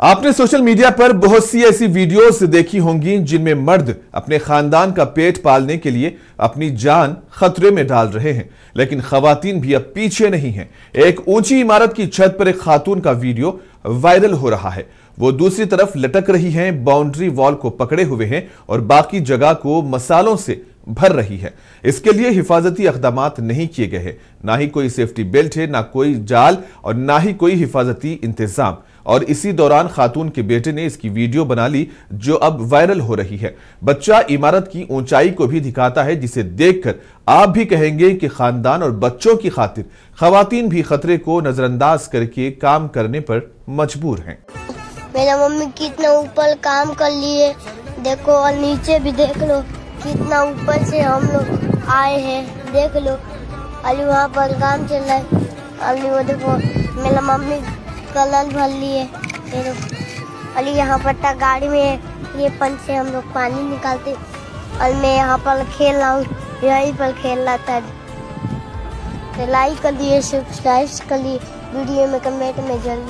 आपने social media पर बहुत सी ऐसी वीडियोस देखी होंगी जिनमें मर्द अपने खानदान का पेट पालने के लिए अपनी जान खतरे में डाल रहे हैं, लेकिन खवातीन भी अब पीछे नहीं हैं। एक ऊंची इमारत की छत पर एक खातून का वीडियो वायरल हो रहा है। वो दूसरी तरफ लटक रही हैं, बाउंड्री वॉल को पकड़े हुए हैं और बाकी जगह को मसालों से भर रही है। इसके लिए हिफाजती इक़दामात नहीं किए गए हैं, ना ही कोई सेफ्टी बेल्ट है, ना कोई जाल और ना ही कोई हिफाजती इंतजाम। और इसी दौरान खातून के बेटे ने इसकी वीडियो बना ली जो अब वायरल हो रही है। बच्चा इमारत की ऊंचाई को भी दिखाता है, जिसे देखकर आप भी कहेंगे कि खानदान और बच्चों की खातिर खवातीन भी खतरे को नजरअंदाज करके काम करने पर मजबूर हैं। मेरा मम्मी कितना ऊपर काम कर लिए, देखो, और नीचे भी देख लो कितना ऊपर से हम लोग आए हैं, देख लो। अली वहाँ पर काम चल रहा है, अली वो देखो मेरा मम्मी कलर भर लिए, अली यहाँ पर गाड़ी में ये पंच से हम लोग पानी निकालते और मैं यहाँ पर खेल रहा हूँ, यहीं पर खेल रहा था। लाइक कर लिए, सब्सक्राइब कर लिए, वीडियो में कमेंट में जल्दी।